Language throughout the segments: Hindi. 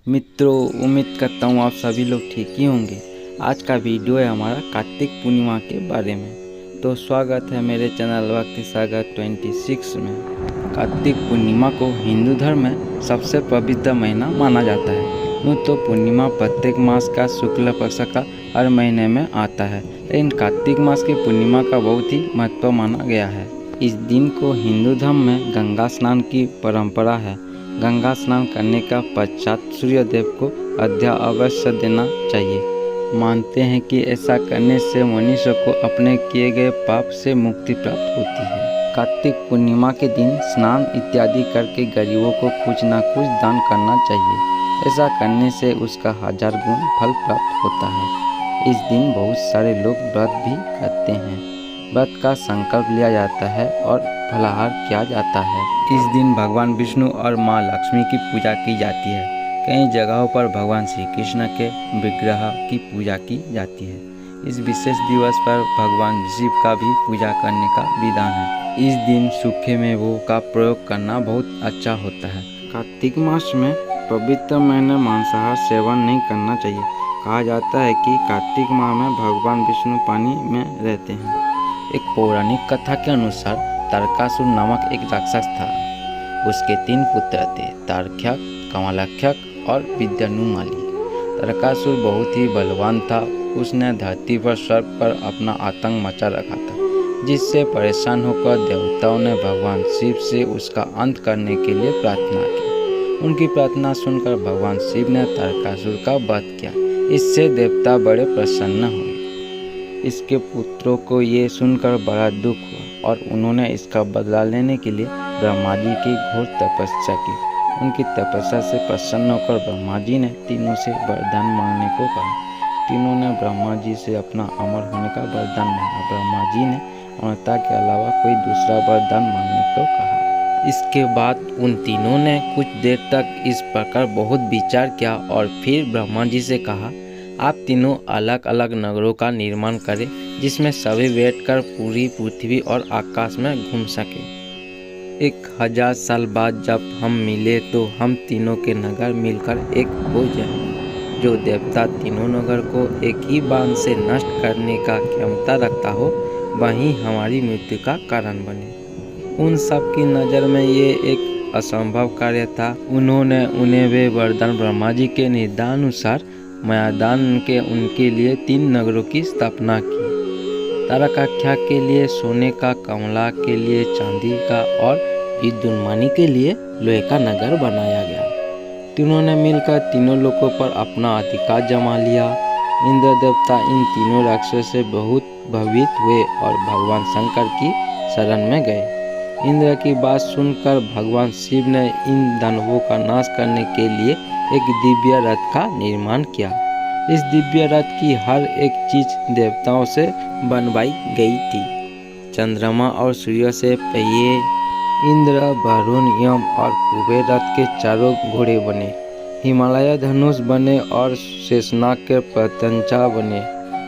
मित्रों, उम्मीद करता हूँ आप सभी लोग ठीक ही होंगे। आज का वीडियो है हमारा कार्तिक पूर्णिमा के बारे में। तो स्वागत है मेरे चैनल भक्ति सागर 26 में। कार्तिक पूर्णिमा को हिंदू धर्म में सबसे पवित्र महीना माना जाता है। यूँ तो पूर्णिमा प्रत्येक मास का शुक्ल पक्ष का हर महीने में आता है, लेकिन कार्तिक मास की पूर्णिमा का बहुत ही महत्व माना गया है। इस दिन को हिंदू धर्म में गंगा स्नान की परंपरा है। गंगा स्नान करने का पश्चात सूर्य देव को अर्घ्य अवश्य देना चाहिए। मानते हैं कि ऐसा करने से मनुष्य को अपने किए गए पाप से मुक्ति प्राप्त होती है। कार्तिक पूर्णिमा के दिन स्नान इत्यादि करके गरीबों को कुछ न कुछ दान करना चाहिए। ऐसा करने से उसका 1000 गुण फल प्राप्त होता है। इस दिन बहुत सारे लोग व्रत भी करते हैं। व्रत का संकल्प लिया जाता है और फलाहार किया जाता है। इस दिन भगवान विष्णु और माँ लक्ष्मी की पूजा की जाती है। कई जगहों पर भगवान श्री कृष्ण के विग्रह की पूजा की जाती है। इस विशेष दिवस पर भगवान शिव का भी पूजा करने का विधान है। इस दिन सूखे मेवों का प्रयोग करना बहुत अच्छा होता है। कार्तिक मास में पवित्र महीने मांसाहार सेवन नहीं करना चाहिए। कहा जाता है कि कार्तिक माह में भगवान विष्णु पानी में रहते हैं। एक पौराणिक कथा के अनुसार तारकासुर नामक एक राक्षस था। उसके 3 पुत्र थे, तारक्षक, कमलाक्षक और विद्यानुमाली। तारकासुर बहुत ही बलवान था। उसने धरती पर स्वर्ग पर अपना आतंक मचा रखा था, जिससे परेशान होकर देवताओं ने भगवान शिव से उसका अंत करने के लिए प्रार्थना की। उनकी प्रार्थना सुनकर भगवान शिव ने तारकासुर का वध किया। इससे देवता बड़े प्रसन्न हुए। इसके पुत्रों को ये सुनकर बड़ा दुख हुआ और उन्होंने इसका बदला लेने के लिए ब्रह्मा जी की घोर तपस्या की। उनकी तपस्या से प्रसन्न होकर ब्रह्मा जी ने तीनों से वरदान मांगने को कहा। तीनों ने ब्रह्मा जी से अपना अमर होने का वरदान मांगा। ब्रह्मा जी ने अमरता के अलावा कोई दूसरा वरदान मांगने को कहा। इसके बाद उन तीनों ने कुछ देर तक इस प्रकार बहुत विचार किया और फिर ब्रह्मा जी से कहा, आप तीनों अलग अलग नगरों का निर्माण करें, जिसमें सभी बैठकर पूरी पृथ्वी और आकाश में घूम सके। 1000 साल बाद जब हम मिले तो हम तीनों के नगर मिलकर एक हो जाए। जो देवता तीनों नगर को एक ही बाण से नष्ट करने का क्षमता रखता हो, वही हमारी मृत्यु का कारण बने। उन सब की नज़र में ये एक असंभव कार्य था। उन्होंने उन्हें वे वरदान ब्रह्मा जी के निर्देशानुसार मायादान के उनके लिए 3 नगरों की स्थापना की। तारकाख्या के लिए सोने का, कमला के लिए चांदी का और विद्युन्मानी के लिए लोहे का नगर बनाया गया। तीनों ने मिलकर तीनों लोकों पर अपना अधिकार जमा लिया। इंद्र देवता इन तीनों राक्षसों से बहुत भयभीत हुए और भगवान शंकर की शरण में गए। इंद्र की बात सुनकर भगवान शिव ने इन दानवों का नाश करने के लिए एक दिव्य रथ का निर्माण किया। इस दिव्य रथ की हर एक चीज देवताओं से बनवाई गई थी। चंद्रमा और सूर्य से पहिए, इंद्र, वरुण, यम और कुबेर रथ के चारों घोड़े बने। हिमालय धनुष बने और शेषनाग के प्रत्यंचा बने।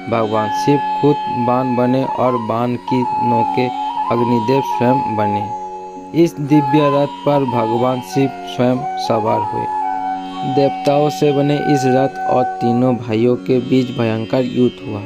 भगवान शिव खुद बाण बने और बाण की नोकें अग्निदेव स्वयं बने। इस दिव्य रथ पर भगवान शिव स्वयं सवार हुए। देवताओं से बने इस रथ और तीनों भाइयों के बीच भयंकर युद्ध हुआ।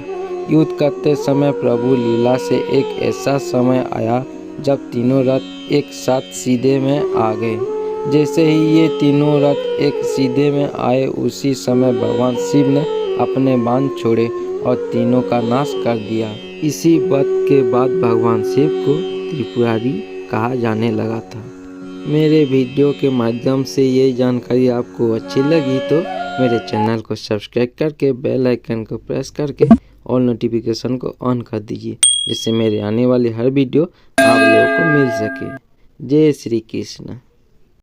युद्ध करते समय प्रभु लीला से एक ऐसा समय आया जब तीनों रथ एक साथ सीधे में आ गए। जैसे ही ये तीनों रथ एक सीधे में आए, उसी समय भगवान शिव ने अपने बाण छोड़े और तीनों का नाश कर दिया। इसी वध के बाद भगवान शिव को त्रिपुरारी कहा जाने लगा था। मेरे वीडियो के माध्यम से ये जानकारी आपको अच्छी लगी तो मेरे चैनल को सब्सक्राइब करके बेल आइकन को प्रेस करके ऑल नोटिफिकेशन को ऑन कर दीजिए, जिससे मेरे आने वाली हर वीडियो आप लोगों को मिल सके। जय श्री कृष्ण।